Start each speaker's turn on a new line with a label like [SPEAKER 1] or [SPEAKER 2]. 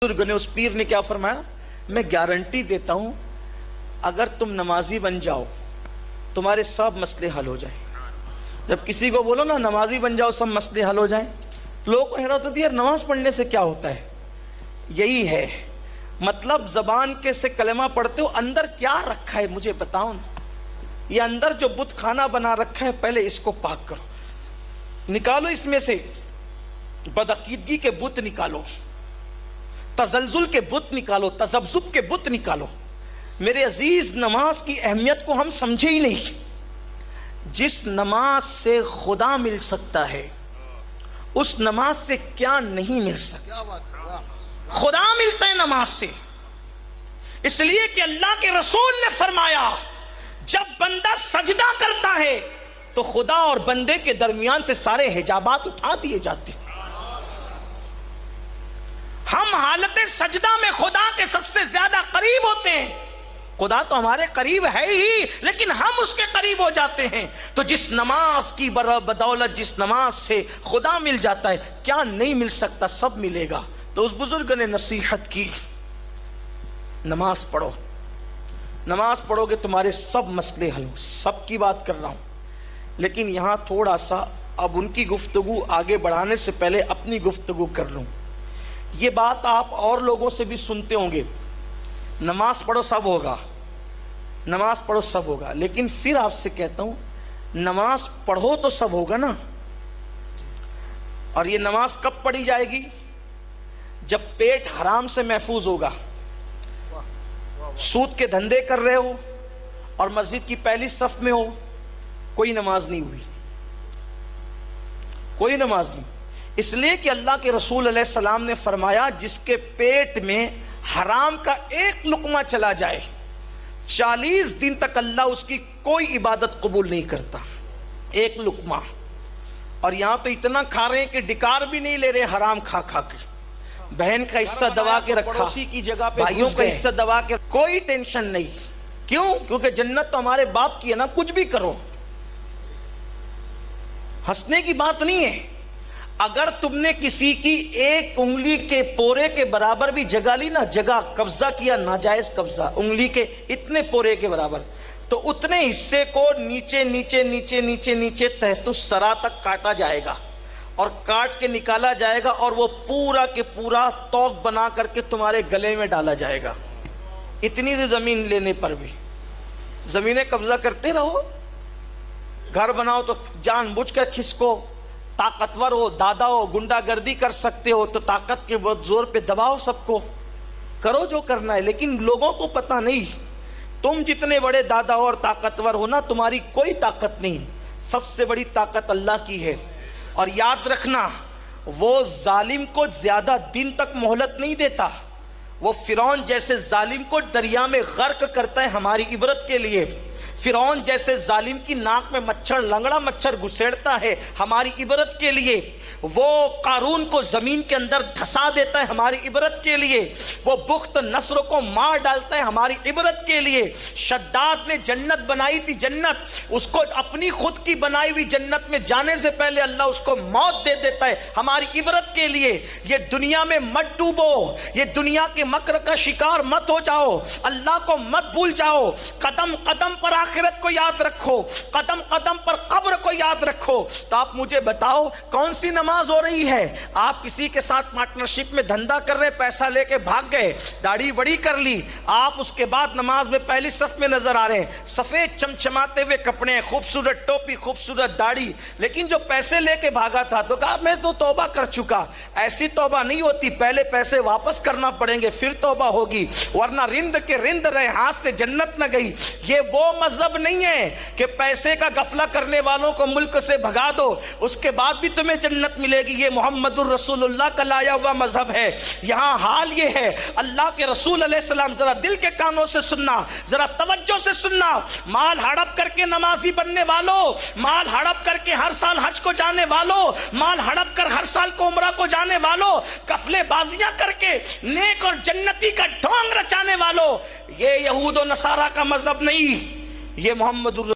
[SPEAKER 1] بزرگ نے، اس پیر نے کیا فرمایا؟ میں گارنٹی دیتا ہوں اگر تم نمازی بن جاؤ تمہارے سب مسئلے حل ہو جائیں۔ جب کسی کو بولو نا نمازی بن جاؤ سب مسئلے حل ہو جائیں، لوگوں کو حیرت ہوتی ہے یار نماز پڑھنے سے کیا ہوتا ہے؟ یہی ہے مطلب، زبان کے سے کلمہ پڑھتے ہو، اندر کیا رکھا ہے مجھے بتاؤ نا۔ یہ اندر جو بت خانہ بنا رکھا ہے پہلے اس کو پاک کرو، نکالو اس میں سے بدعقیدگی کے بت نکالو، تزلزل کے بت نکالو، تذبذب کے بت نکالو۔ میرے عزیز، نماز کی اہمیت کو ہم سمجھے ہی نہیں۔ جس نماز سے خدا مل سکتا ہے اس نماز سے کیا نہیں مل سکتا؟ خدا ملتا ہے نماز سے، اس لیے کہ اللہ کے رسول نے فرمایا جب بندہ سجدہ کرتا ہے تو خدا اور بندے کے درمیان سے سارے حجابات اٹھا دیے جاتے ہیں۔ ہم حالت سجدہ میں خدا کے سب سے زیادہ قریب ہوتے ہیں۔ خدا تو ہمارے قریب ہے ہی، لیکن ہم اس کے قریب ہو جاتے ہیں۔ تو جس نماز کی بدولت، جس نماز سے خدا مل جاتا ہے، کیا نہیں مل سکتا؟ سب ملے گا۔ تو اس بزرگ نے نصیحت کی، نماز پڑھو، نماز پڑھو گے تمہارے سب مسئلے حل ہو۔ سب کی بات کر رہا ہوں، لیکن یہاں تھوڑا سا اب ان کی گفتگو آگے بڑھانے سے پہلے اپنی گفتگو کر لوں۔ یہ بات آپ اور لوگوں سے بھی سنتے ہوں گے، نماز پڑھو سب ہوگا، نماز پڑھو سب ہوگا، لیکن پھر آپ سے کہتا ہوں نماز پڑھو تو سب ہوگا نا۔ اور یہ نماز کب پڑھی جائے گی؟ جب پیٹ حرام سے محفوظ ہوگا۔ سود کے دھندے کر رہے ہو اور مسجد کی پہلی صف میں ہو، کوئی نماز نہیں ہوئی، کوئی نماز نہیں۔ اس لیے کہ اللہ کے رسول علیہ السلام نے فرمایا جس کے پیٹ میں حرام کا ایک لقمہ چلا جائے 40 دن تک اللہ اس کی کوئی عبادت قبول نہیں کرتا۔ ایک لقمہ، اور یہاں تو اتنا کھا رہے ہیں کہ ڈکار بھی نہیں لے رہے حرام کھا کھا کے۔ بہن کا حصہ دبا کے رکھا، پڑوسی کی جگہ پہ بھائیوں کا حصہ دبا کے، کوئی ٹینشن نہیں۔ کیوں؟ کیونکہ جنت تو ہمارے باپ کی ہے نا، کچھ بھی کرو، ہنسنے کی بات نہیں ہے۔ اگر تم نے کسی کی ایک انگلی کے پورے کے برابر بھی جگہ لی نا، جگہ قبضہ کیا، ناجائز قبضہ، انگلی کے اتنے پورے کے برابر، تو اتنے حصے کو نیچے نیچے نیچے نیچے نیچے تحت الثری تک کاٹا جائے گا اور کاٹ کے نکالا جائے گا، اور وہ پورا کے پورا توق بنا کر کے تمہارے گلے میں ڈالا جائے گا۔ اتنی زمین لینے پر بھی زمینیں قبضہ کرتے رہو۔ گھر بناؤ تو جان بوجھ کر کھسکو، طاقتور ہو، دادا ہو، گنڈا گردی کر سکتے ہو تو طاقت کے بہت زور پہ دباؤ، سب کو کرو جو کرنا ہے۔ لیکن لوگوں کو پتہ نہیں، تم جتنے بڑے دادا ہو اور طاقتور ہو نا، تمہاری کوئی طاقت نہیں، سب سے بڑی طاقت اللہ کی ہے۔ اور یاد رکھنا، وہ ظالم کو زیادہ دن تک مہلت نہیں دیتا، وہ فرعون جیسے ظالم کو دریا میں غرق کرتا ہے ہماری عبرت کے لیے۔ فرعون جیسے ظالم کی ناک میں مچھر، لنگڑا مچھر گھسیڑتا ہے ہماری عبرت کے لیے۔ وہ قارون کو زمین کے اندر دھسا دیتا ہے ہماری عبرت کے لیے۔ وہ بخت نصر کو مار ڈالتا ہے ہماری عبرت کے لیے۔ شداد نے جنت بنائی تھی، جنت اس کو اپنی خود کی بنائی ہوئی جنت میں جانے سے پہلے اللہ اس کو موت دے دیتا ہے ہماری عبرت کے لیے۔ یہ دنیا میں مت ڈوبو، یہ دنیا کے مکر کا شکار مت ہو جاؤ، اللہ کو مت بھول جاؤ۔ قدم قدم پر آخرت کو یاد رکھو، قدم قدم پر قبر کو یاد رکھو۔ تو آپ مجھے بتاؤ کون سی نماز ہو رہی ہے؟ آپ کسی کے ساتھ پارٹنرشپ میں دھندا کر رہے، پیسہ لے کے بھاگ گئے، داڑھی بڑی کر لی، آپ اس کے بعد نماز میں پہلی صف میں نظر آ رہے ہیں، سفید چمچماتے ہوئے کپڑے، خوبصورت ٹوپی، خوبصورت داڑھی، لیکن جو پیسے لے کے بھاگا تھا تو کہا میں تو توبہ کر چکا۔ ایسی توبہ نہیں ہوتی، پہلے پیسے واپس کرنا پڑیں گے پھر توبہ ہوگی، ورنہ رند کے رند رہے، ہاتھ سے جنت نہ گئی۔ یہ وہ مذہب نہیں ہے کہ پیسے کا غفلہ کرنے والوں کو ملک سے بھگا دو اس کے بعد بھی تمہیں جنت ملے گی۔ یہ محمد الرسول اللہ کا لایا ہوا مذہب ہے۔ یہاں حال یہ ہے، اللہ کے رسول علیہ السلام، ذرا دل کے کانوں سے سننا، ذرا توجہ سے سننا، مال ہڑپ کر کے نمازی بننے والوں، مال ہڑپ کر کے ہر سال حج کو جانے والوں، مال ہڑپ کر ہر سال کو عمرہ کو جانے والوں، قفلے بازیاں کر کے نیک اور جنتی کا ڈھونگ رچانے والوں، یہ یہود و نصارہ کا مذہب نہیں، یہ محمد